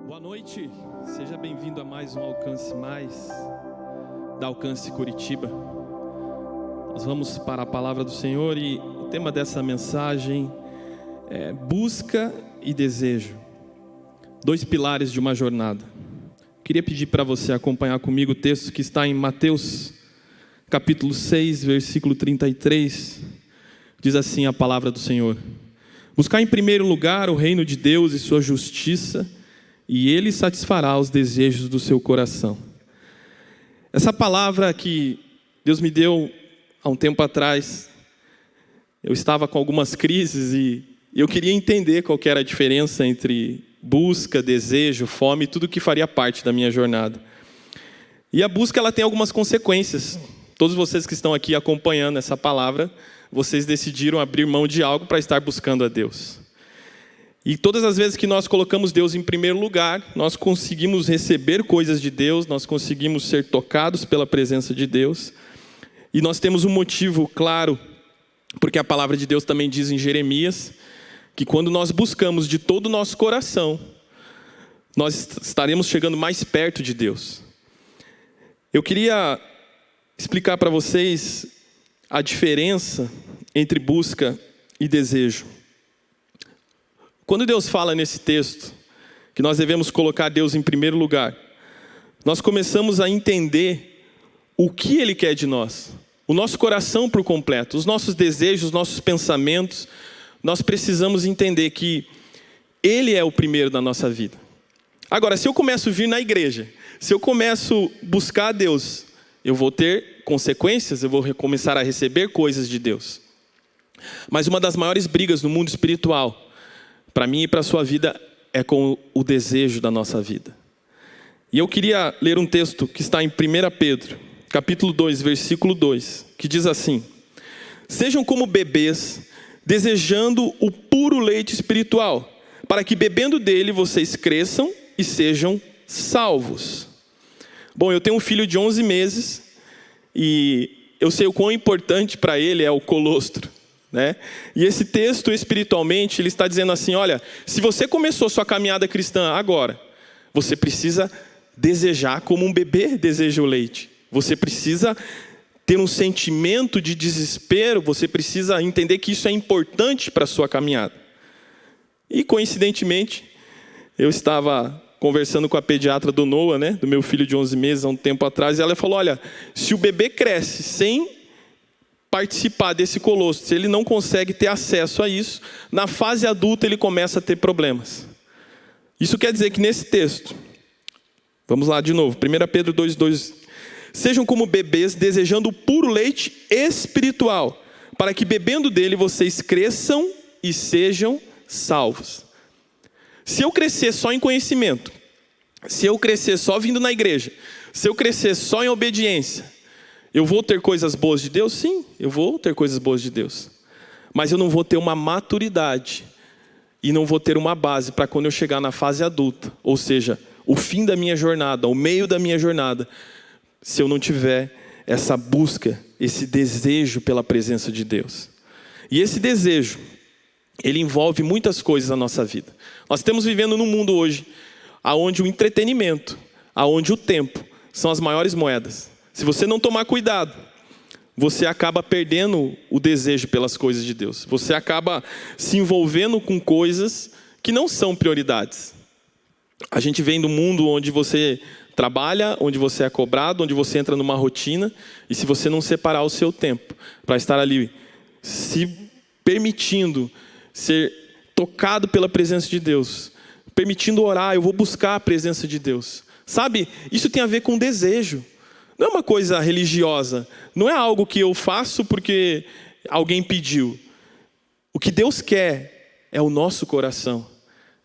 Boa noite, seja bem-vindo a mais um Alcance Mais, da Alcance Curitiba. Nós vamos para a palavra do Senhor e o tema dessa mensagem é busca e desejo. Dois pilares de uma jornada. Queria pedir para você acompanhar comigo o texto que está em Mateus, capítulo 6, versículo 33. Diz assim a palavra do Senhor: buscar em primeiro lugar o reino de Deus e sua justiça, e Ele satisfará os desejos do seu coração. Essa palavra que Deus me deu há um tempo atrás, eu estava com algumas crises e eu queria entender qual que era a diferença entre busca, desejo, fome, tudo que faria parte da minha jornada. E a busca, ela tem algumas consequências. Todos vocês que estão aqui acompanhando essa palavra, vocês decidiram abrir mão de algo para estar buscando a Deus. E todas as vezes que nós colocamos Deus em primeiro lugar, nós conseguimos receber coisas de Deus, nós conseguimos ser tocados pela presença de Deus. E nós temos um motivo claro, porque a palavra de Deus também diz em Jeremias, que quando nós buscamos de todo o nosso coração, nós estaremos chegando mais perto de Deus. Eu queria explicar para vocês a diferença entre busca e desejo. Quando Deus fala nesse texto que nós devemos colocar Deus em primeiro lugar, nós começamos a entender o que Ele quer de nós, o nosso coração por completo, os nossos desejos, os nossos pensamentos. Nós precisamos entender que Ele é o primeiro da nossa vida. Agora, se eu começo a vir na igreja, se eu começo a buscar a Deus, eu vou ter consequências, eu vou começar a receber coisas de Deus. Mas uma das maiores brigas no mundo espiritual, para mim e para a sua vida, é com o desejo da nossa vida. E eu queria ler um texto que está em 1 Pedro, capítulo 2, versículo 2, que diz assim: sejam como bebês, desejando o puro leite espiritual, para que bebendo dele vocês cresçam e sejam salvos. Bom, eu tenho um filho de 11 meses e eu sei o quão importante para ele é o colostro, né? E esse texto espiritualmente ele está dizendo assim: olha, se você começou sua caminhada cristã agora, você precisa desejar como um bebê deseja o leite. Você precisa ter um sentimento de desespero, você precisa entender que isso é importante para a sua caminhada. E coincidentemente, eu estava conversando com a pediatra do Noah, né, do meu filho de 11 meses, há um tempo atrás, e ela falou: olha, se o bebê cresce sem participar desse colostro, se ele não consegue ter acesso a isso, na fase adulta ele começa a ter problemas. Isso quer dizer que nesse texto, vamos lá de novo, 1 Pedro 2,2, sejam como bebês desejando o puro leite espiritual, para que bebendo dele vocês cresçam e sejam salvos. Se eu crescer só em conhecimento, se eu crescer só vindo na igreja, se eu crescer só em obediência, eu vou ter coisas boas de Deus? Sim, eu vou ter coisas boas de Deus. Mas eu não vou ter uma maturidade e não vou ter uma base para quando eu chegar na fase adulta, ou seja, o fim da minha jornada, o meio da minha jornada, se eu não tiver essa busca, esse desejo pela presença de Deus. E esse desejo, ele envolve muitas coisas na nossa vida. Nós estamos vivendo num mundo hoje, onde o entretenimento, onde o tempo, são as maiores moedas. Se você não tomar cuidado, você acaba perdendo o desejo pelas coisas de Deus. Você acaba se envolvendo com coisas que não são prioridades. A gente vem do mundo onde você trabalha, onde você é cobrado, onde você entra numa rotina. E se você não separar o seu tempo para estar ali, se permitindo ser tocado pela presença de Deus, permitindo orar, eu vou buscar a presença de Deus. Sabe, isso tem a ver com desejo. Não é uma coisa religiosa, não é algo que eu faço porque alguém pediu. O que Deus quer é o nosso coração.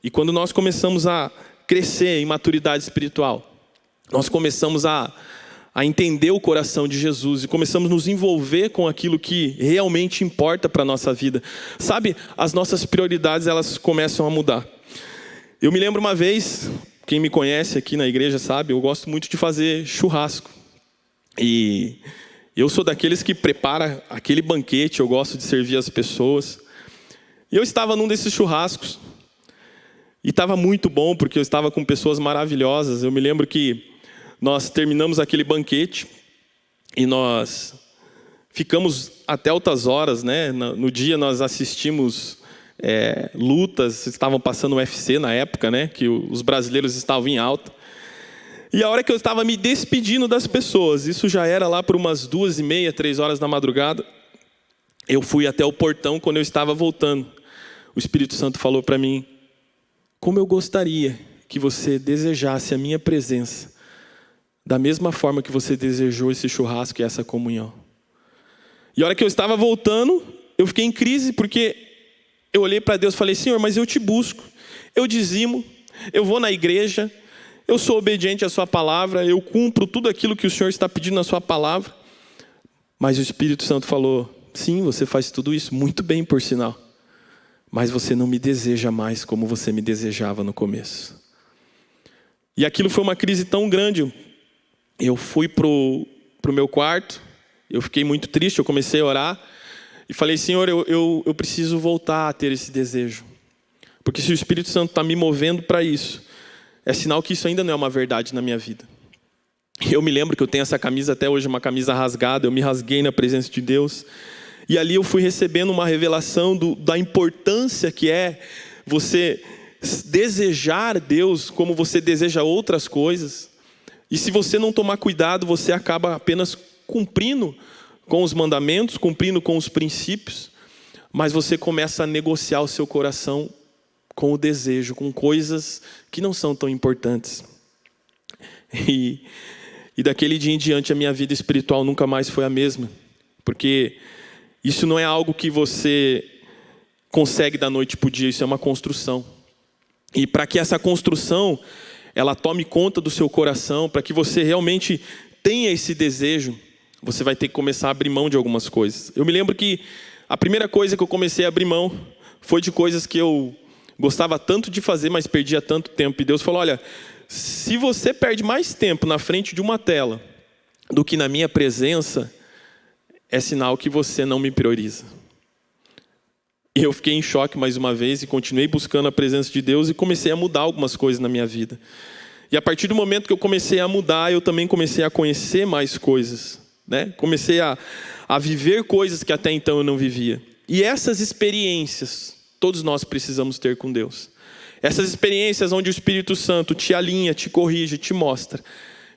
E quando nós começamos a crescer em maturidade espiritual, nós começamos a entender o coração de Jesus e começamos a nos envolver com aquilo que realmente importa para a nossa vida. Sabe, as nossas prioridades, elas começam a mudar. Eu me lembro uma vez, quem me conhece aqui na igreja sabe, eu gosto muito de fazer churrasco. E eu sou daqueles que prepara aquele banquete, eu gosto de servir as pessoas. E eu estava num desses churrascos. E estava muito bom, porque eu estava com pessoas maravilhosas. Eu me lembro que nós terminamos aquele banquete e nós ficamos até altas horas, né? No dia nós assistimos lutas, estavam passando o UFC na época, né? Que os brasileiros estavam em alta. E a hora que eu estava me despedindo das pessoas, isso já era lá por umas 2:30, 3 horas da madrugada, eu fui até o portão. Quando eu estava voltando, o Espírito Santo falou para mim: como eu gostaria que você desejasse a minha presença, da mesma forma que você desejou esse churrasco e essa comunhão. E a hora que eu estava voltando, eu fiquei em crise, porque eu olhei para Deus e falei: Senhor, mas eu te busco, eu dizimo, eu vou na igreja, eu sou obediente à sua palavra, eu cumpro tudo aquilo que o Senhor está pedindo na sua palavra. Mas o Espírito Santo falou: sim, você faz tudo isso muito bem, por sinal, mas você não me deseja mais como você me desejava no começo. E aquilo foi uma crise tão grande. Eu fui pro meu quarto, eu fiquei muito triste, eu comecei a orar e falei: Senhor, eu preciso voltar a ter esse desejo, porque se o Espírito Santo está me movendo para isso, é sinal que isso ainda não é uma verdade na minha vida. Eu me lembro que eu tenho essa camisa até hoje, uma camisa rasgada, eu me rasguei na presença de Deus. E ali eu fui recebendo uma revelação da importância que é você desejar Deus como você deseja outras coisas. E se você não tomar cuidado, você acaba apenas cumprindo com os mandamentos, cumprindo com os princípios, mas você começa a negociar o seu coração com o desejo, com coisas que não são tão importantes. E daquele dia em diante a minha vida espiritual nunca mais foi a mesma, porque isso não é algo que você consegue da noite para o dia, isso é uma construção. E para que essa construção ela tome conta do seu coração, para que você realmente tenha esse desejo, você vai ter que começar a abrir mão de algumas coisas. Eu me lembro que a primeira coisa que eu comecei a abrir mão foi de coisas que eu gostava tanto de fazer, mas perdia tanto tempo. E Deus falou: olha, se você perde mais tempo na frente de uma tela do que na minha presença, é sinal que você não me prioriza. E eu fiquei em choque mais uma vez e continuei buscando a presença de Deus e comecei a mudar algumas coisas na minha vida. E a partir do momento que eu comecei a mudar, eu também comecei a conhecer mais coisas, né? Comecei a viver coisas que até então eu não vivia. E essas experiências, todos nós precisamos ter com Deus. Essas experiências onde o Espírito Santo te alinha, te corrige, te mostra,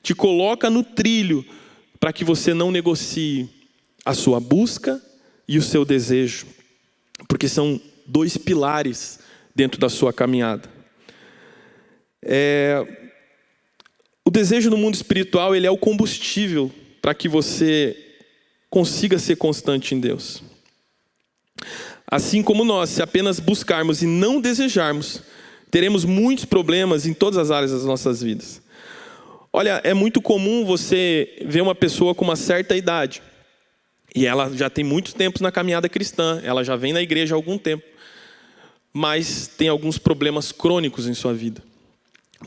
te coloca no trilho para que você não negocie a sua busca e o seu desejo, porque são 2 pilares dentro da sua caminhada. O desejo no mundo espiritual, ele é o combustível para que você consiga ser constante em Deus. Assim como nós, se apenas buscarmos e não desejarmos, teremos muitos problemas em todas as áreas das nossas vidas. Olha, é muito comum você ver uma pessoa com uma certa idade, e ela já tem muitos tempos na caminhada cristã, ela já vem na igreja há algum tempo, mas tem alguns problemas crônicos em sua vida.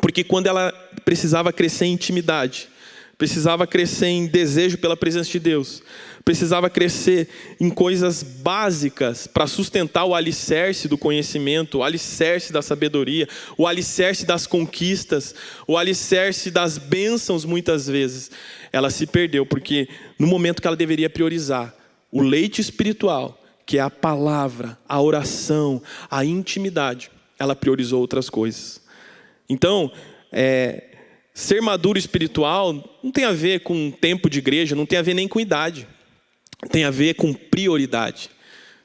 Porque quando ela precisava crescer em intimidade, precisava crescer em desejo pela presença de Deus, precisava crescer em coisas básicas para sustentar o alicerce do conhecimento, o alicerce da sabedoria, o alicerce das conquistas, o alicerce das bênçãos, muitas vezes ela se perdeu, porque no momento que ela deveria priorizar o leite espiritual, que é a palavra, a oração, a intimidade, ela priorizou outras coisas. Então, ser maduro espiritual não tem a ver com tempo de igreja, não tem a ver nem com idade. Tem a ver com prioridade.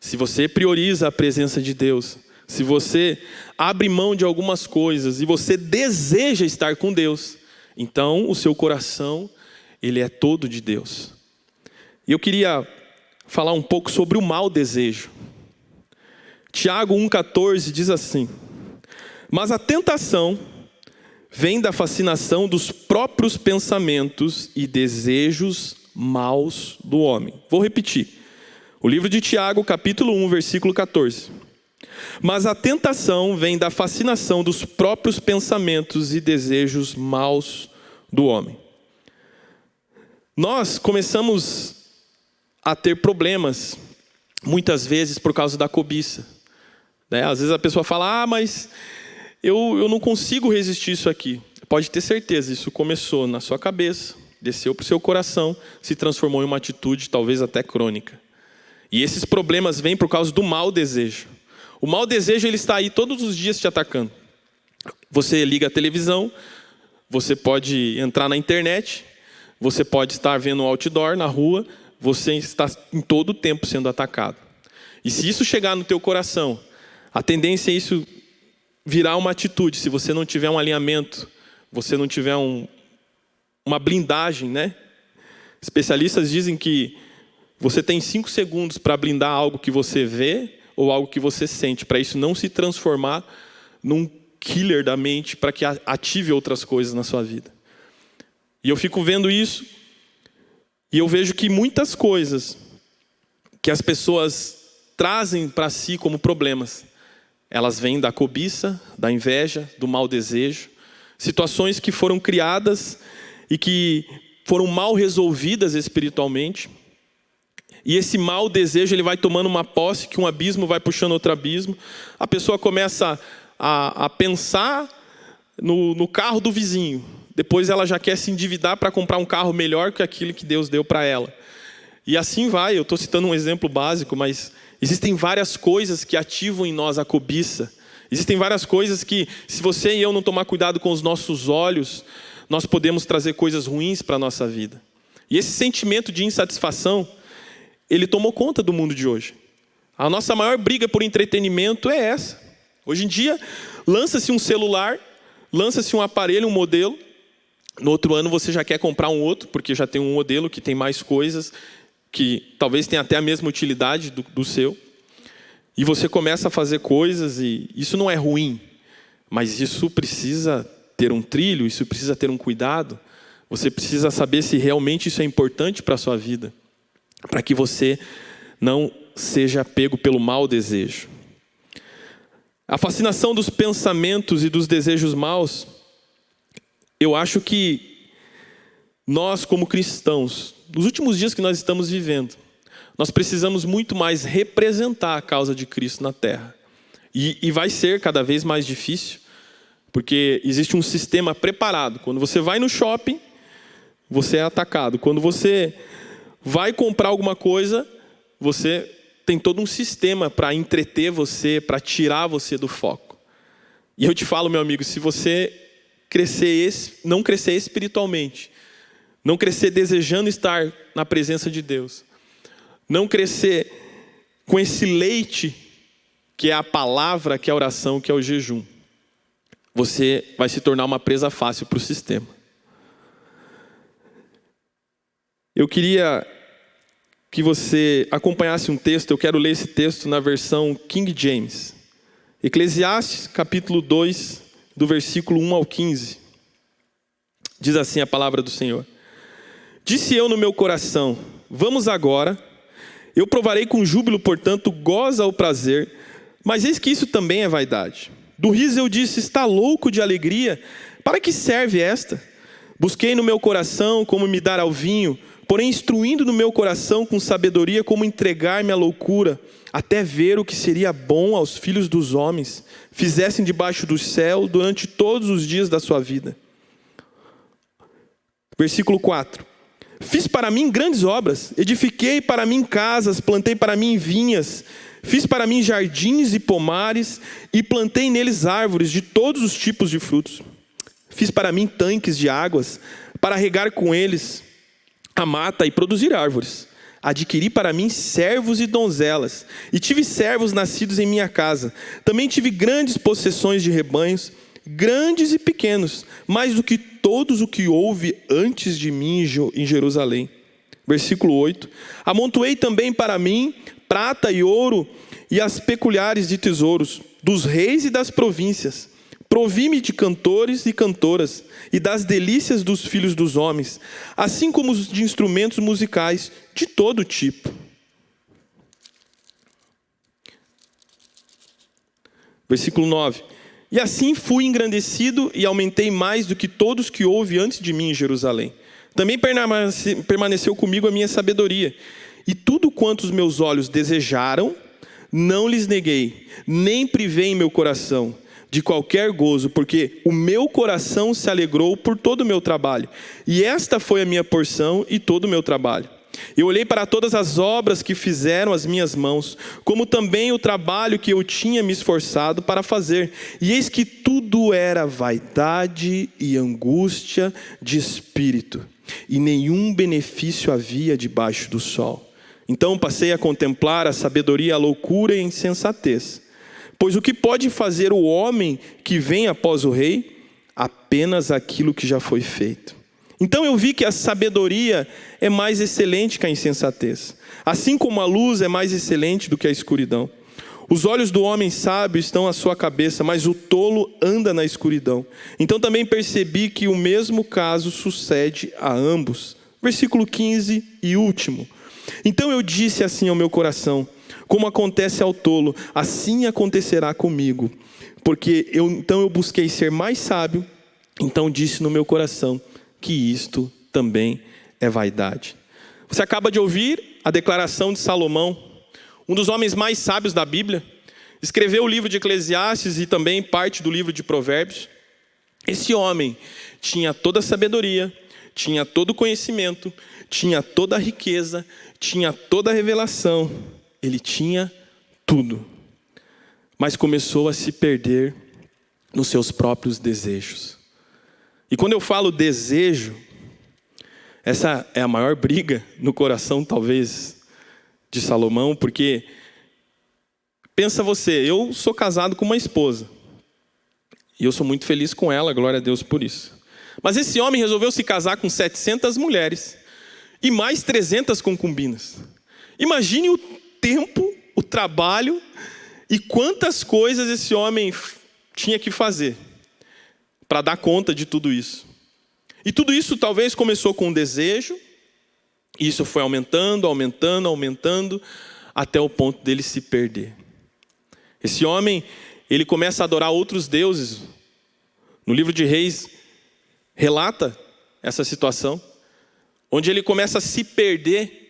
Se você prioriza a presença de Deus, se você abre mão de algumas coisas e você deseja estar com Deus, então o seu coração, ele é todo de Deus. E eu queria falar um pouco sobre o mau desejo. Tiago 1,14 diz assim: mas a tentação vem da fascinação dos próprios pensamentos e desejos maus do homem. Vou repetir. O livro de Tiago, capítulo 1, versículo 14. Mas a tentação vem da fascinação dos próprios pensamentos e desejos maus do homem. Nós começamos a ter problemas, muitas vezes por causa da cobiça. Às vezes a pessoa fala: mas eu não consigo resistir isso aqui. Pode ter certeza, isso começou na sua cabeça, desceu para o seu coração, se transformou em uma atitude talvez até crônica. E esses problemas vêm por causa do mau desejo. O mau desejo, ele está aí todos os dias te atacando. Você liga a televisão, você pode entrar na internet, você pode estar vendo um outdoor na rua, você está em todo o tempo sendo atacado. E se isso chegar no teu coração, a tendência é isso virar uma atitude. Se você não tiver um alinhamento, você não tiver uma blindagem, né? Especialistas dizem que você tem 5 segundos para blindar algo que você vê ou algo que você sente, para isso não se transformar num killer da mente, para que ative outras coisas na sua vida. E eu fico vendo isso, e eu vejo que muitas coisas que as pessoas trazem para si como problemas, elas vêm da cobiça, da inveja, do mau desejo, situações que foram criadas e que foram mal resolvidas espiritualmente. E esse mau desejo, ele vai tomando uma posse, que um abismo vai puxando outro abismo. A pessoa começa a pensar no carro do vizinho. Depois ela já quer se endividar para comprar um carro melhor que aquele que Deus deu para ela. E assim vai, eu estou citando um exemplo básico, mas existem várias coisas que ativam em nós a cobiça. Existem várias coisas que, se você e eu não tomar cuidado com os nossos olhos, nós podemos trazer coisas ruins para a nossa vida. E esse sentimento de insatisfação, ele tomou conta do mundo de hoje. A nossa maior briga por entretenimento é essa. Hoje em dia, lança-se um celular, lança-se um aparelho, um modelo. No outro ano você já quer comprar um outro, porque já tem um modelo que tem mais coisas, que talvez tenha até a mesma utilidade do seu. E você começa a fazer coisas, e isso não é ruim, mas isso precisa ter um trilho, isso precisa ter um cuidado. Você precisa saber se realmente isso é importante para a sua vida, para que você não seja pego pelo mau desejo. A fascinação dos pensamentos e dos desejos maus, eu acho que nós, como cristãos, nos últimos dias que nós estamos vivendo, nós precisamos muito mais representar a causa de Cristo na terra. E vai ser cada vez mais difícil, porque existe um sistema preparado. Quando você vai no shopping, você é atacado. Quando você vai comprar alguma coisa, você tem todo um sistema para entreter você, para tirar você do foco. E eu te falo, meu amigo, se você não crescer espiritualmente, não crescer desejando estar na presença de Deus, não crescer com esse leite que é a palavra, que é a oração, que é o jejum, você vai se tornar uma presa fácil para o sistema. Eu queria que você acompanhasse um texto, eu quero ler esse texto na versão King James. Eclesiastes, capítulo 2, do versículo 1 ao 15. Diz assim a palavra do Senhor. Disse eu no meu coração, vamos agora, eu provarei com júbilo, portanto, goza o prazer, mas eis que isso também é vaidade. Do riso eu disse, está louco de alegria? Para que serve esta? Busquei no meu coração como me dar ao vinho, porém instruindo no meu coração com sabedoria como entregar-me à loucura, até ver o que seria bom aos filhos dos homens, fizessem debaixo do céu durante todos os dias da sua vida. Versículo 4. Fiz para mim grandes obras, edifiquei para mim casas, plantei para mim vinhas, fiz para mim jardins e pomares, e plantei neles árvores de todos os tipos de frutos. Fiz para mim tanques de águas, para regar com eles a mata e produzir árvores. Adquiri para mim servos e donzelas, e tive servos nascidos em minha casa. Também tive grandes possessões de rebanhos, grandes e pequenos, mais do que todos o que houve antes de mim em Jerusalém. Versículo 8. Amontoei também para mim prata e ouro e as peculiares de tesouros dos reis e das províncias. Provi-me de cantores e cantoras e das delícias dos filhos dos homens, assim como de instrumentos musicais de todo tipo. Versículo 9. E assim fui engrandecido e aumentei mais do que todos que houve antes de mim em Jerusalém. Também permaneceu comigo a minha sabedoria. E tudo quanto os meus olhos desejaram, não lhes neguei, nem privei em meu coração. de qualquer gozo, porque o meu coração se alegrou por todo o meu trabalho, e esta foi a minha porção e todo o meu trabalho. Eu olhei para todas as obras que fizeram as minhas mãos, como também o trabalho que eu tinha me esforçado para fazer, e eis que tudo era vaidade e angústia de espírito, e nenhum benefício havia debaixo do sol. Então passei a contemplar a sabedoria, a loucura e a insensatez. Pois o que pode fazer o homem que vem após o rei? Apenas aquilo que já foi feito. Então eu vi que a sabedoria é mais excelente que a insensatez, assim como a luz é mais excelente do que a escuridão. Os olhos do homem sábio estão à sua cabeça, mas o tolo anda na escuridão. Então também percebi que o mesmo caso sucede a ambos. Versículo 15 e último. Então eu disse assim ao meu coração: como acontece ao tolo, assim acontecerá comigo. Porque então eu busquei ser mais sábio, então disse no meu coração que isto também é vaidade. Você acaba de ouvir a declaração de Salomão, um dos homens mais sábios da Bíblia. Escreveu o livro de Eclesiastes e também parte do livro de Provérbios. Esse homem tinha toda a sabedoria, tinha todo o conhecimento, tinha toda a riqueza, tinha toda a revelação. Ele tinha tudo, mas começou a se perder nos seus próprios desejos. E quando eu falo desejo, essa é a maior briga no coração, talvez, de Salomão, porque, pensa você, eu sou casado com uma esposa, e eu sou muito feliz com ela, glória a Deus por isso. Mas esse homem resolveu se casar com 700 mulheres, e mais 300 concubinas. Imagine o tempo, o trabalho e quantas coisas esse homem tinha que fazer para dar conta de tudo isso. E tudo isso talvez começou com um desejo, e isso foi aumentando, até o ponto dele se perder. Esse homem, ele começa a adorar outros deuses. No livro de Reis relata essa situação, onde ele começa a se perder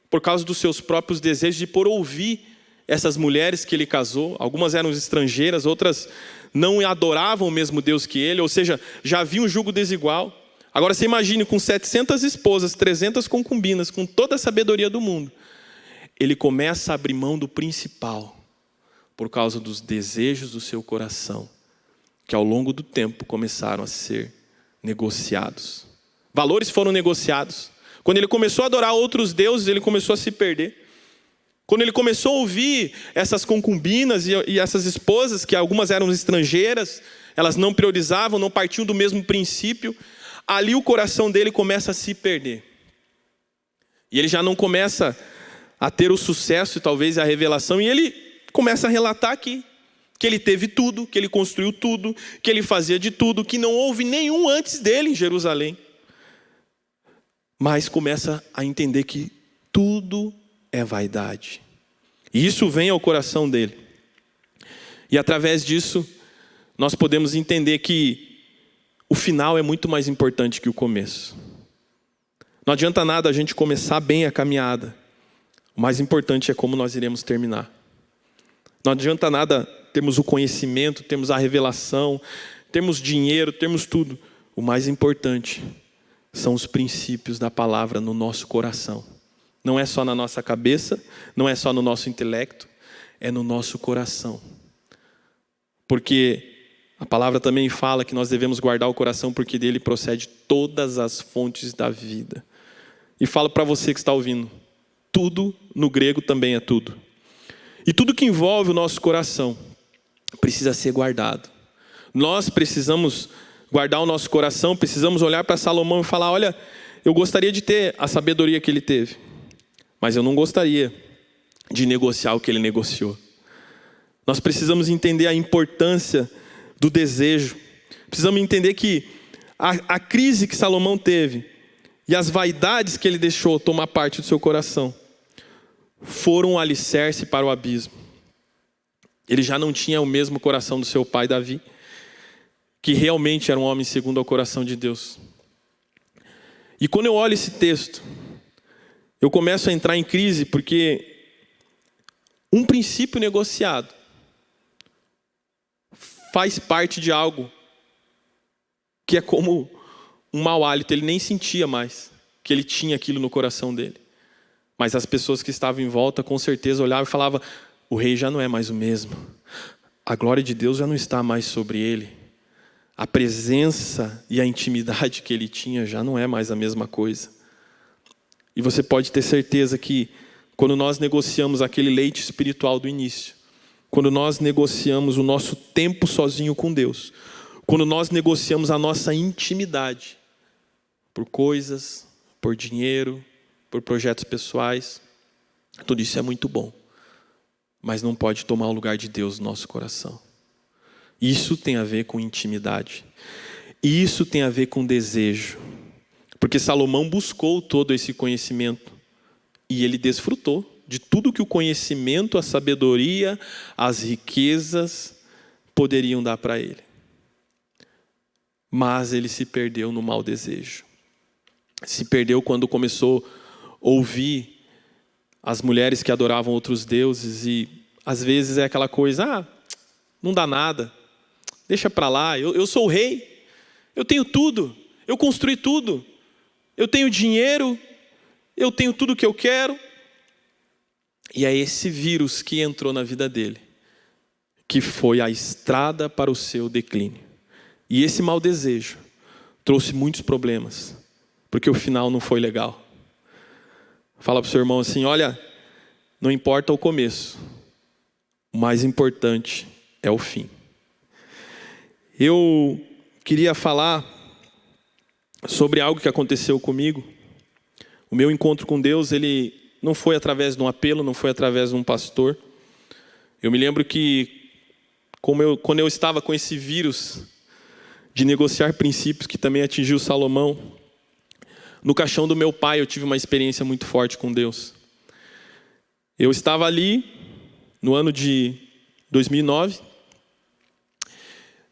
por causa dos seus próprios desejos, de por ouvir essas mulheres que ele casou. Algumas eram estrangeiras, outras não adoravam o mesmo Deus que ele, ou seja, já havia um jugo desigual. Agora você imagine, com 700 esposas, 300 concubinas, com toda a sabedoria do mundo, ele começa a abrir mão do principal, por causa dos desejos do seu coração, que ao longo do tempo começaram a ser negociados. Valores foram negociados. Quando ele começou a adorar outros deuses, ele começou a se perder. Quando ele começou a ouvir essas concubinas e essas esposas, que algumas eram estrangeiras, elas não priorizavam, não partiam do mesmo princípio, ali o coração dele começa a se perder. E ele já não começa a ter o sucesso e talvez a revelação, e ele começa a relatar aqui, que ele teve tudo, que ele construiu tudo, que ele fazia de tudo, que não houve nenhum antes dele em Jerusalém. Mas começa a entender que tudo é vaidade. E isso vem ao coração dele. E através disso, nós podemos entender que o final é muito mais importante que o começo. Não adianta nada a gente começar bem a caminhada. O mais importante é como nós iremos terminar. Não adianta nada termos o conhecimento, termos a revelação, termos dinheiro, termos tudo. O mais importante são os princípios da palavra no nosso coração. Não é só na nossa cabeça, não é só no nosso intelecto, é no nosso coração. Porque a palavra também fala que nós devemos guardar o coração, porque dele procede todas as fontes da vida. E falo para você que está ouvindo, tudo no grego também é tudo. E tudo que envolve o nosso coração precisa ser guardado. Nós precisamos guardar o nosso coração, precisamos olhar para Salomão e falar: olha, eu gostaria de ter a sabedoria que ele teve, mas eu não gostaria de negociar o que ele negociou. Nós precisamos entender a importância do desejo. Precisamos entender que a crise que Salomão teve e as vaidades que ele deixou tomar parte do seu coração foram um alicerce para o abismo. Ele já não tinha o mesmo coração do seu pai Davi, que realmente era um homem segundo ao coração de Deus. E quando eu olho esse texto, eu começo a entrar em crise, porque um princípio negociado faz parte de algo que é como um mau hálito. Ele nem sentia mais que ele tinha aquilo no coração dele. Mas as pessoas que estavam em volta com certeza olhavam e falavam: o rei já não é mais o mesmo. A glória de Deus já não está mais sobre ele. A presença e a intimidade que ele tinha já não é mais a mesma coisa. E você pode ter certeza que quando nós negociamos aquele leite espiritual do início, quando nós negociamos o nosso tempo sozinho com Deus, quando nós negociamos a nossa intimidade por coisas, por dinheiro, por projetos pessoais, tudo isso é muito bom, mas não pode tomar o lugar de Deus no nosso coração. Isso tem a ver com intimidade. Isso tem a ver com desejo. Porque Salomão buscou todo esse conhecimento e ele desfrutou de tudo que o conhecimento, a sabedoria, as riquezas poderiam dar para ele. Mas ele se perdeu no mau desejo. Se perdeu quando começou a ouvir as mulheres que adoravam outros deuses e às vezes é aquela coisa: não dá nada, deixa para lá, eu sou o rei, eu tenho tudo, eu construí tudo, eu tenho dinheiro, eu tenho tudo o que eu quero. E é esse vírus que entrou na vida dele, que foi a estrada para o seu declínio. E esse mau desejo trouxe muitos problemas, porque o final não foi legal. Fala para o seu irmão assim: olha, não importa o começo, o mais importante é o fim. Eu queria falar sobre algo que aconteceu comigo. O meu encontro com Deus, ele não foi através de um apelo, não foi através de um pastor. Eu me lembro que, quando eu estava com esse vírus de negociar princípios, que também atingiu Salomão, no caixão do meu pai eu tive uma experiência muito forte com Deus. Eu estava ali no ano de 2009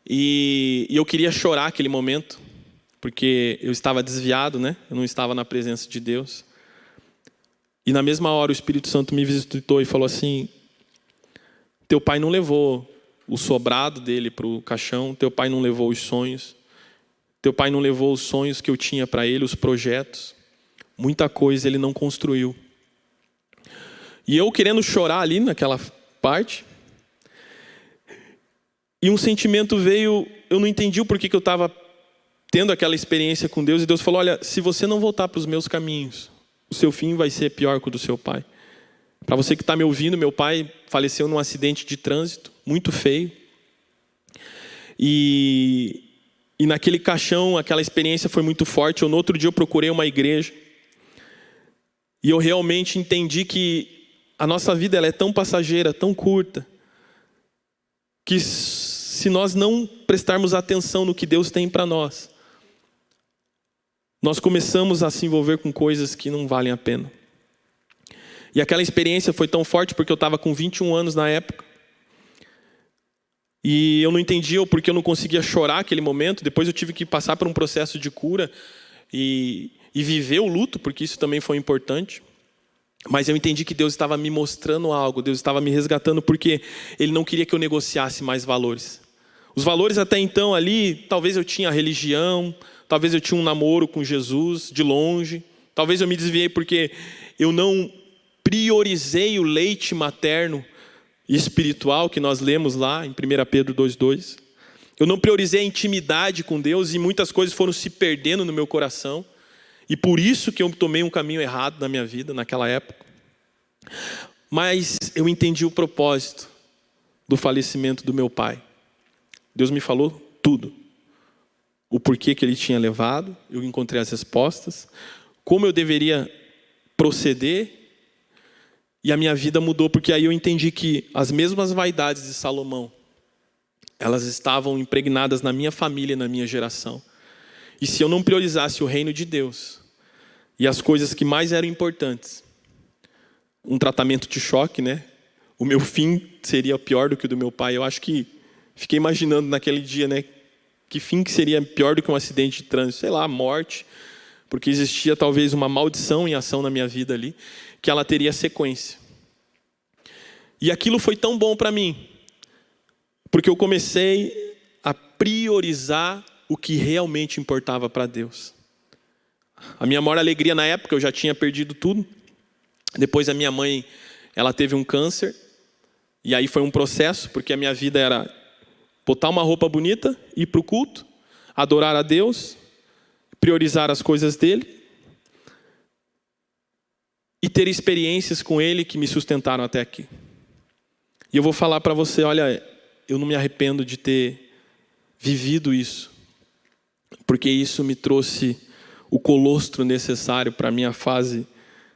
e eu queria chorar aquele momento, porque eu estava desviado, né? Eu não estava na presença de Deus. E na mesma hora o Espírito Santo me visitou e falou assim: teu pai não levou o sobrado dele para o caixão, teu pai não levou os sonhos, teu pai não levou os sonhos que eu tinha para ele, os projetos. Muita coisa ele não construiu. E eu querendo chorar ali naquela parte, e um sentimento veio, eu não entendi o porquê que eu estava tendo aquela experiência com Deus, e Deus falou: olha, se você não voltar para os meus caminhos, o seu fim vai ser pior que o do seu pai. Para você que está me ouvindo, meu pai faleceu num acidente de trânsito, muito feio. E naquele caixão, aquela experiência foi muito forte. No outro dia eu procurei uma igreja. E eu realmente entendi que a nossa vida ela é tão passageira, tão curta, que se nós não prestarmos atenção no que Deus tem para nós, nós começamos a se envolver com coisas que não valem a pena. E aquela experiência foi tão forte porque eu estava com 21 anos na época. E eu não entendia o porquê eu não conseguia chorar naquele momento. Depois eu tive que passar por um processo de cura e viver o luto, porque isso também foi importante. Mas eu entendi que Deus estava me mostrando algo, Deus estava me resgatando, porque Ele não queria que eu negociasse mais valores. Os valores até então ali, talvez eu tinha religião, talvez eu tinha um namoro com Jesus de longe, talvez eu me desviei porque eu não priorizei o leite materno e espiritual que nós lemos lá em 1 Pedro 2,2. Eu não priorizei a intimidade com Deus e muitas coisas foram se perdendo no meu coração. E por isso que eu tomei um caminho errado na minha vida naquela época. Mas eu entendi o propósito do falecimento do meu pai. Deus me falou tudo. O porquê que ele tinha levado, eu encontrei as respostas, como eu deveria proceder, e a minha vida mudou, porque aí eu entendi que as mesmas vaidades de Salomão, elas estavam impregnadas na minha família e na minha geração. E se eu não priorizasse o reino de Deus e as coisas que mais eram importantes, um tratamento de choque, né? O meu fim seria pior do que o do meu pai. Eu acho que fiquei imaginando naquele dia, né? Que fim que seria pior do que um acidente de trânsito? Sei lá, morte. Porque existia talvez uma maldição em ação na minha vida ali, que ela teria sequência. E aquilo foi tão bom para mim, porque eu comecei priorizar o que realmente importava para Deus. A minha maior alegria na época, eu já tinha perdido tudo. Depois a minha mãe, ela teve um câncer. E aí foi um processo, porque a minha vida era botar uma roupa bonita, ir para o culto, adorar a Deus, priorizar as coisas dele e ter experiências com ele que me sustentaram até aqui. E eu vou falar para você, olha, eu não me arrependo de ter vivido isso, porque isso me trouxe o colostro necessário para a minha fase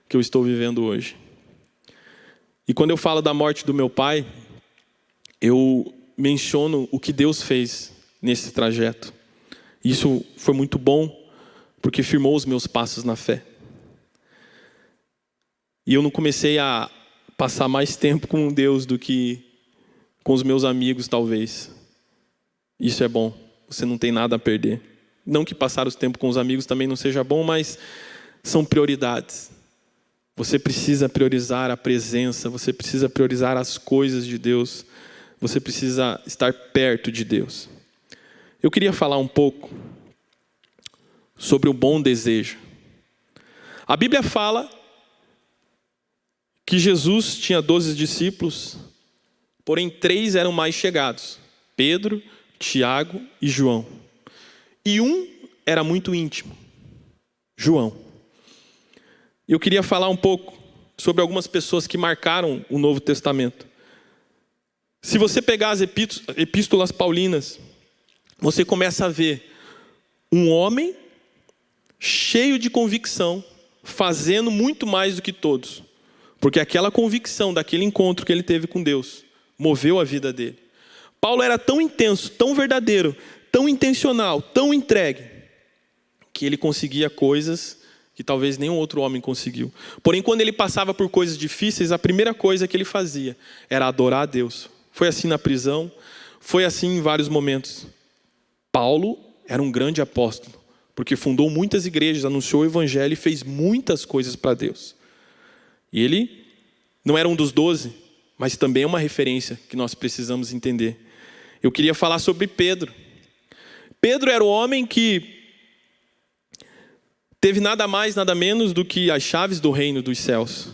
que eu estou vivendo hoje. E quando eu falo da morte do meu pai, eu menciono o que Deus fez nesse trajeto. Isso foi muito bom, porque firmou os meus passos na fé. E eu não comecei a passar mais tempo com Deus do que com os meus amigos, talvez. Isso é bom, você não tem nada a perder. Não que passar os tempos com os amigos também não seja bom, mas são prioridades. Você precisa priorizar a presença, você precisa priorizar as coisas de Deus, você precisa estar perto de Deus. Eu queria falar um pouco sobre o bom desejo. A Bíblia fala que Jesus tinha 12 discípulos, porém 3 eram mais chegados: Pedro, Tiago e João. E um era muito íntimo, João. Eu queria falar um pouco sobre algumas pessoas que marcaram o Novo Testamento. Se você pegar as epístolas paulinas, você começa a ver um homem cheio de convicção, fazendo muito mais do que todos. Porque aquela convicção daquele encontro que ele teve com Deus moveu a vida dele. Paulo era tão intenso, tão verdadeiro, tão intencional, tão entregue, que ele conseguia coisas que talvez nenhum outro homem conseguiu. Porém, quando ele passava por coisas difíceis, a primeira coisa que ele fazia era adorar a Deus. Foi assim na prisão, foi assim em vários momentos. Paulo era um grande apóstolo, porque fundou muitas igrejas, anunciou o evangelho e fez muitas coisas para Deus. E ele não era um dos 12, mas também é uma referência que nós precisamos entender. Eu queria falar sobre Pedro. Pedro era o homem que teve nada mais, nada menos do que as chaves do reino dos céus.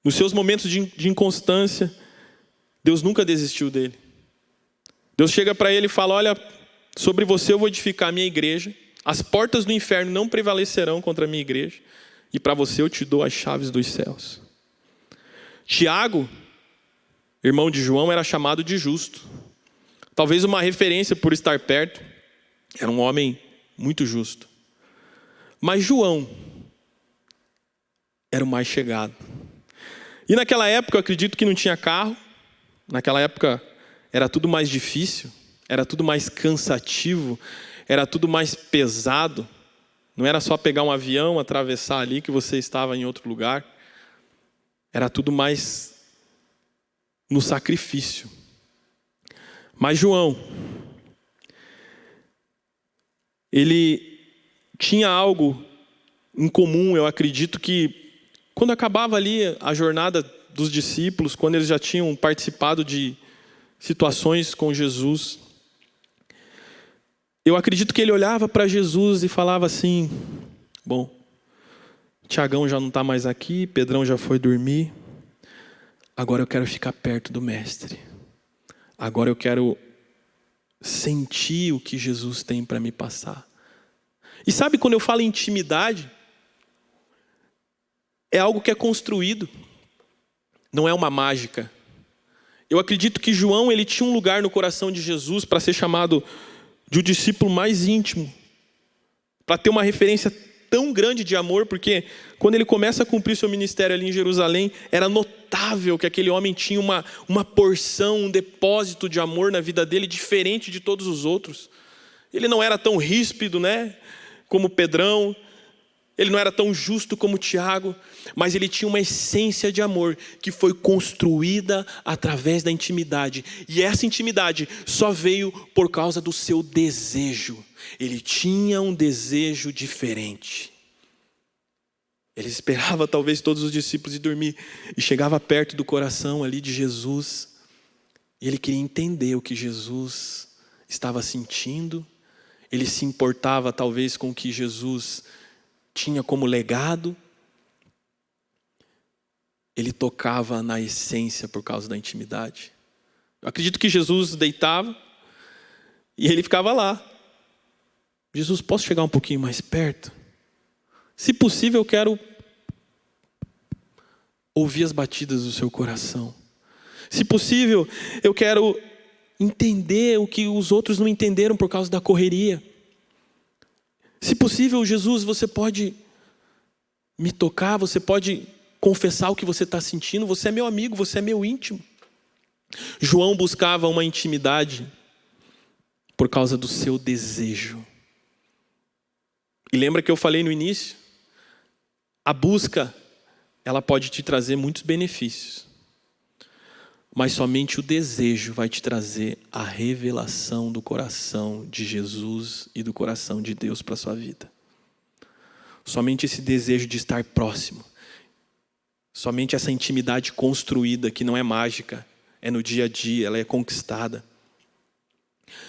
Nos seus momentos de inconstância, Deus nunca desistiu dele. Deus chega para ele e fala: olha, sobre você eu vou edificar a minha igreja, as portas do inferno não prevalecerão contra a minha igreja, e para você eu te dou as chaves dos céus. Tiago, irmão de João, era chamado de justo. Talvez uma referência por estar perto, era um homem muito justo. Mas João era o mais chegado. E naquela época eu acredito que não tinha carro. Naquela época era tudo mais difícil, era tudo mais cansativo, era tudo mais pesado. Não era só pegar um avião, atravessar ali que você estava em outro lugar. Era tudo mais no sacrifício. Mas João, ele tinha algo em comum. Eu acredito que quando acabava ali a jornada dos discípulos, quando eles já tinham participado de situações com Jesus, eu acredito que ele olhava para Jesus e falava assim: bom, Tiagão já não está mais aqui, Pedrão já foi dormir, agora eu quero ficar perto do mestre, agora eu quero sentir o que Jesus tem para me passar. E sabe, quando eu falo em intimidade, é algo que é construído, não é uma mágica. Eu acredito que João, ele tinha um lugar no coração de Jesus para ser chamado de o discípulo mais íntimo, para ter uma referência tão grande de amor, porque quando ele começa a cumprir seu ministério ali em Jerusalém, era notável que aquele homem tinha uma porção, um depósito de amor na vida dele diferente de todos os outros. Ele não era tão ríspido, né, como Pedrão, ele não era tão justo como Tiago, mas ele tinha uma essência de amor que foi construída através da intimidade. E essa intimidade só veio por causa do seu desejo. Ele tinha um desejo diferente. Ele esperava talvez todos os discípulos ir dormir e chegava perto do coração ali de Jesus. E ele queria entender o que Jesus estava sentindo, ele se importava talvez com o que Jesus tinha como legado. Ele tocava na essência por causa da intimidade. Eu acredito que Jesus deitava e ele ficava lá. Jesus, posso chegar um pouquinho mais perto? Se possível, eu quero ouvir as batidas do seu coração. Se possível, eu quero entender o que os outros não entenderam por causa da correria. Se possível, Jesus, você pode me tocar, você pode confessar o que você está sentindo, você é meu amigo, você é meu íntimo. João buscava uma intimidade por causa do seu desejo. E lembra que eu falei no início? A busca, ela pode te trazer muitos benefícios, mas somente o desejo vai te trazer a revelação do coração de Jesus e do coração de Deus para a sua vida. Somente esse desejo de estar próximo, somente essa intimidade construída, que não é mágica, é no dia a dia, ela é conquistada,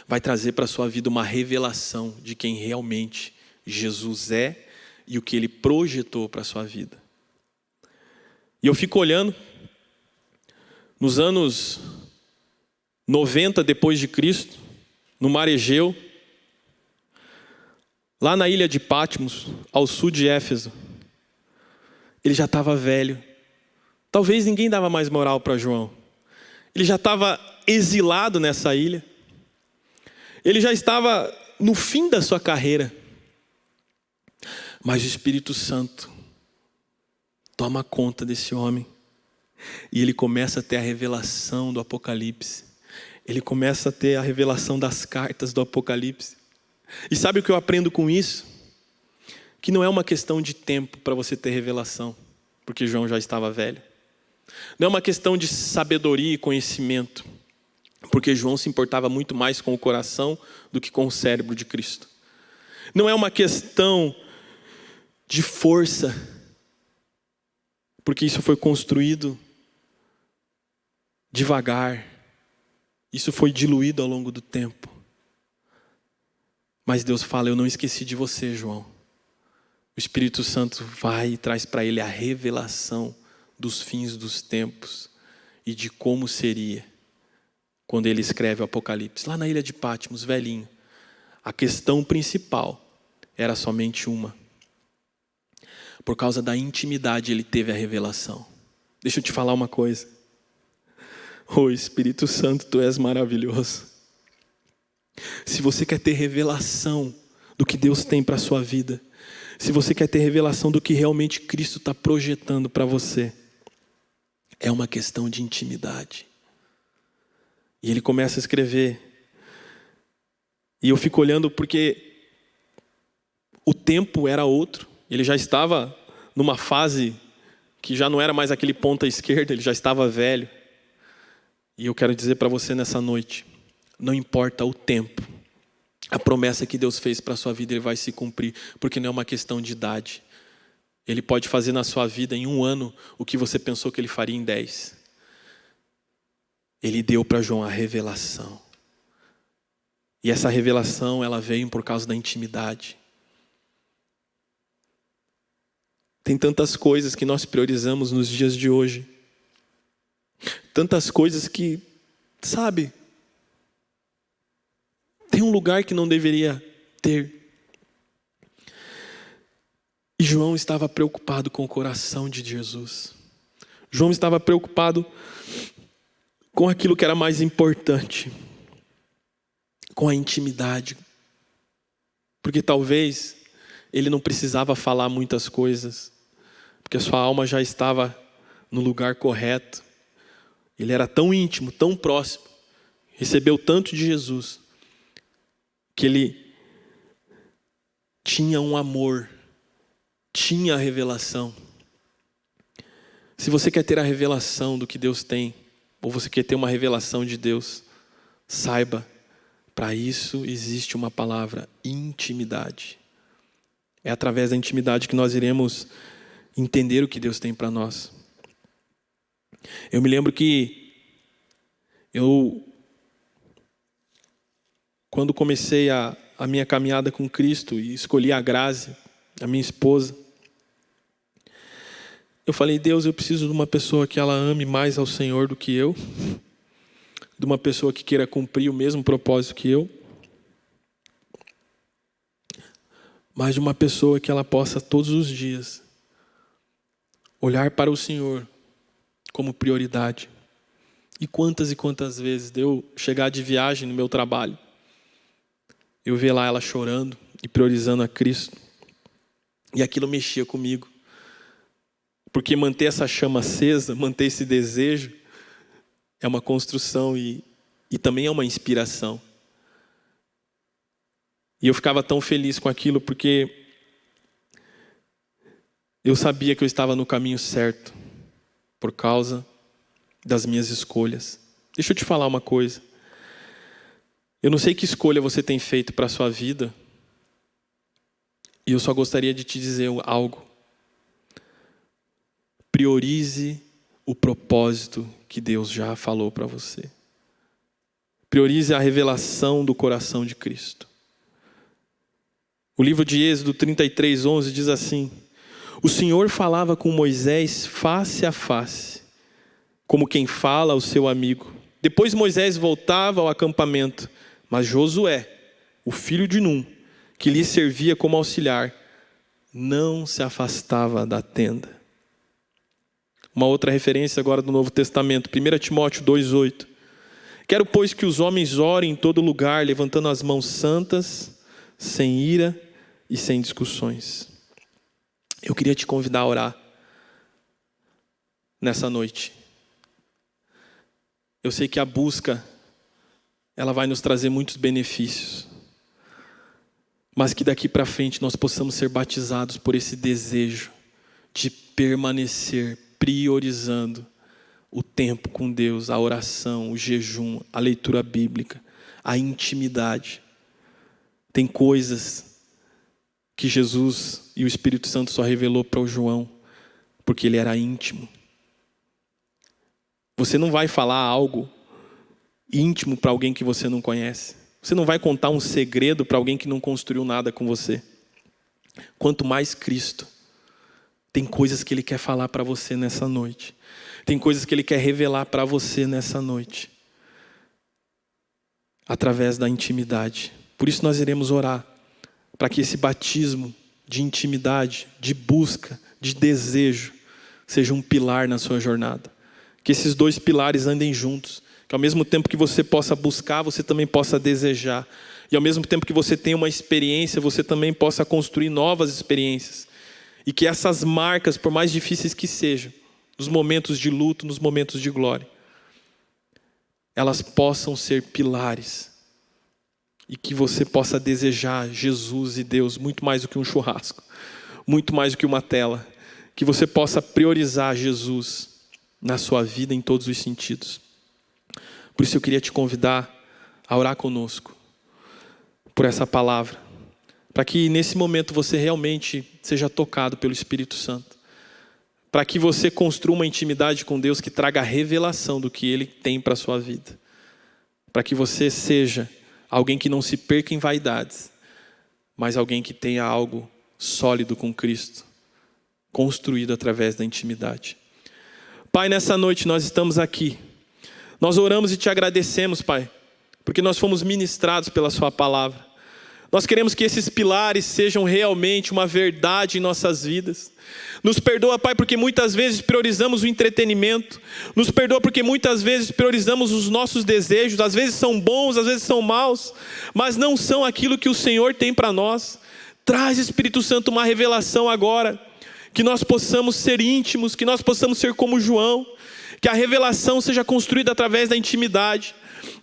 vai trazer para a sua vida uma revelação de quem realmente Jesus é e o que Ele projetou para a sua vida. E eu fico olhando, nos anos 90 depois de Cristo, no Mar Egeu, lá na ilha de Patmos, ao sul de Éfeso, ele já estava velho. Talvez ninguém dava mais moral para João. Ele já estava exilado nessa ilha. Ele já estava no fim da sua carreira. Mas o Espírito Santo toma conta desse homem. E ele começa a ter a revelação do Apocalipse. Ele começa a ter a revelação das cartas do Apocalipse. E sabe o que eu aprendo com isso? Que não é uma questão de tempo para você ter revelação, porque João já estava velho. Não é uma questão de sabedoria e conhecimento, porque João se importava muito mais com o coração do que com o cérebro de Cristo. Não é uma questão de força, porque isso foi construído devagar, isso foi diluído ao longo do tempo. Mas Deus fala, eu não esqueci de você, João. O Espírito Santo vai e traz para ele a revelação dos fins dos tempos e de como seria quando ele escreve o Apocalipse. Lá na ilha de Patmos, velhinho, a questão principal era somente uma. Por causa da intimidade ele teve a revelação. Deixa eu te falar uma coisa. Oh Espírito Santo, tu és maravilhoso. Se você quer ter revelação do que Deus tem para a sua vida, se você quer ter revelação do que realmente Cristo está projetando para você, é uma questão de intimidade. E ele começa a escrever. E eu fico olhando porque o tempo era outro. Ele já estava numa fase que já não era mais aquele ponta esquerda, ele já estava velho. E eu quero dizer para você nessa noite, não importa o tempo, a promessa que Deus fez para a sua vida, Ele vai se cumprir, porque não é uma questão de idade. Ele pode fazer na sua vida em 1 ano o que você pensou que Ele faria em 10. Ele deu para João a revelação. E essa revelação, ela veio por causa da intimidade. Tem tantas coisas que nós priorizamos nos dias de hoje. Tantas coisas que, sabe, tem um lugar que não deveria ter. E João estava preocupado com o coração de Jesus. João estava preocupado com aquilo que era mais importante, com a intimidade. Porque talvez ele não precisava falar muitas coisas, porque a sua alma já estava no lugar correto. Ele era tão íntimo, tão próximo, recebeu tanto de Jesus, que ele tinha um amor, tinha a revelação. Se você quer ter a revelação do que Deus tem, ou você quer ter uma revelação de Deus, saiba, para isso existe uma palavra: intimidade. É através da intimidade que nós iremos entender o que Deus tem para nós. Eu me lembro que quando comecei a minha caminhada com Cristo e escolhi a Grazi, a minha esposa, eu falei: Deus, eu preciso de uma pessoa que ela ame mais ao Senhor do que eu, de uma pessoa que queira cumprir o mesmo propósito que eu, mas de uma pessoa que ela possa todos os dias olhar para o Senhor como prioridade. E quantas vezes de eu chegar de viagem no meu trabalho, eu ver lá ela chorando e priorizando a Cristo, e aquilo mexia comigo, porque manter essa chama acesa, manter esse desejo, é uma construção e também é uma inspiração. E eu ficava tão feliz com aquilo, porque eu sabia que eu estava no caminho certo, por causa das minhas escolhas. Deixa eu te falar uma coisa. Eu não sei que escolha você tem feito para a sua vida, e eu só gostaria de te dizer algo. Priorize o propósito que Deus já falou para você. Priorize a revelação do coração de Cristo. O livro de Êxodo 33:11 diz assim: o Senhor falava com Moisés face a face, como quem fala ao seu amigo. Depois Moisés voltava ao acampamento, mas Josué, o filho de Num, que lhe servia como auxiliar, não se afastava da tenda. Uma outra referência agora do Novo Testamento, 1 Timóteo 2:8. Quero, pois, que os homens orem em todo lugar, levantando as mãos santas, sem ira e sem discussões. Eu queria te convidar a orar nessa noite. Eu sei que a busca, ela vai nos trazer muitos benefícios, mas que daqui para frente nós possamos ser batizados por esse desejo de permanecer priorizando o tempo com Deus, a oração, o jejum, a leitura bíblica, a intimidade. Tem coisas que Jesus e o Espírito Santo só revelou para o João, porque ele era íntimo. Você não vai falar algo íntimo para alguém que você não conhece. Você não vai contar um segredo para alguém que não construiu nada com você. Quanto mais Cristo. Tem coisas que Ele quer falar para você nessa noite. Tem coisas que Ele quer revelar para você nessa noite. Através da intimidade. Por isso nós iremos orar. Para que esse batismo de intimidade, de busca, de desejo, seja um pilar na sua jornada. Que esses dois pilares andem juntos. Que ao mesmo tempo que você possa buscar, você também possa desejar. E ao mesmo tempo que você tenha uma experiência, você também possa construir novas experiências. E que essas marcas, por mais difíceis que sejam, nos momentos de luto, nos momentos de glória, elas possam ser pilares. E que você possa desejar Jesus e Deus muito mais do que um churrasco, muito mais do que uma tela. Que você possa priorizar Jesus na sua vida em todos os sentidos. Por isso eu queria te convidar a orar conosco por essa palavra, para que nesse momento você realmente seja tocado pelo Espírito Santo, para que você construa uma intimidade com Deus que traga a revelação do que Ele tem para a sua vida, para que você seja alguém que não se perca em vaidades, mas alguém que tenha algo sólido com Cristo, construído através da intimidade. Pai, nessa noite nós estamos aqui, nós oramos e te agradecemos, Pai, porque nós fomos ministrados pela sua palavra. Nós queremos que esses pilares sejam realmente uma verdade em nossas vidas. Nos perdoa, Pai, porque muitas vezes priorizamos o entretenimento. Nos perdoa porque muitas vezes priorizamos os nossos desejos. Às vezes são bons, às vezes são maus, mas não são aquilo que o Senhor tem para nós. Traz, Espírito Santo, uma revelação agora. Que nós possamos ser íntimos, que nós possamos ser como João. Que a revelação seja construída através da intimidade.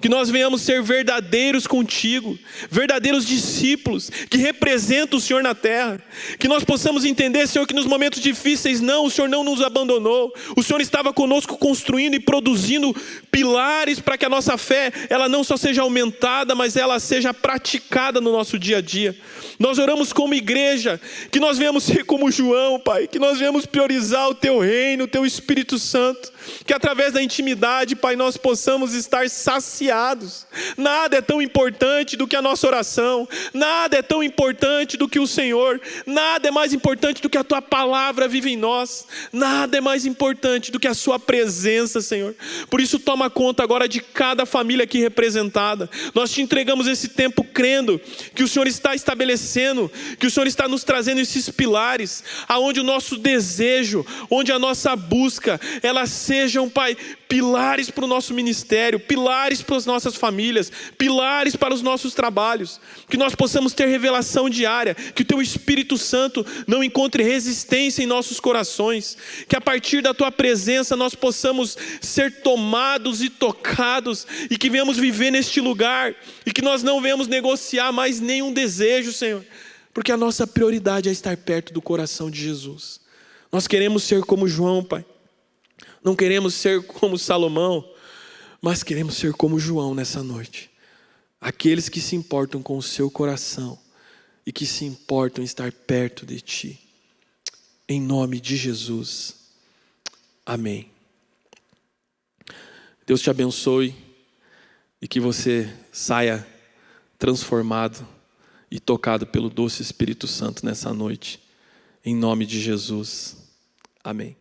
Que nós venhamos ser verdadeiros contigo, verdadeiros discípulos, que representam o Senhor na terra. Que nós possamos entender, Senhor, que nos momentos difíceis, o Senhor não nos abandonou. O Senhor estava conosco construindo e produzindo pilares para que a nossa fé, ela não só seja aumentada, mas ela seja praticada no nosso dia a dia. Nós oramos como igreja, que nós venhamos ser como João, Pai, que nós venhamos priorizar o Teu reino, o Teu Espírito Santo, que através da intimidade, Pai, nós possamos estar saciados silenciados. Nada é tão importante do que a nossa oração. Nada é tão importante do que o Senhor. Nada é mais importante do que a tua palavra vive em nós. Nada é mais importante do que a sua presença, Senhor. Por isso toma conta agora de cada família aqui representada. Nós te entregamos esse tempo crendo que o Senhor está estabelecendo, que o Senhor está nos trazendo esses pilares, aonde o nosso desejo, onde a nossa busca, elas sejam, Pai, pilares para o nosso ministério, pilares para as nossas famílias, pilares para os nossos trabalhos, que nós possamos ter revelação diária, que o Teu Espírito Santo não encontre resistência em nossos corações, que a partir da Tua presença nós possamos ser tomados e tocados, e que venhamos viver neste lugar, e que nós não venhamos negociar mais nenhum desejo, Senhor, porque a nossa prioridade é estar perto do coração de Jesus. Nós queremos ser como João, Pai. Não queremos ser como Salomão, mas queremos ser como João nessa noite. Aqueles que se importam com o seu coração e que se importam em estar perto de Ti. Em nome de Jesus. Amém. Deus te abençoe e que você saia transformado e tocado pelo doce Espírito Santo nessa noite. Em nome de Jesus. Amém.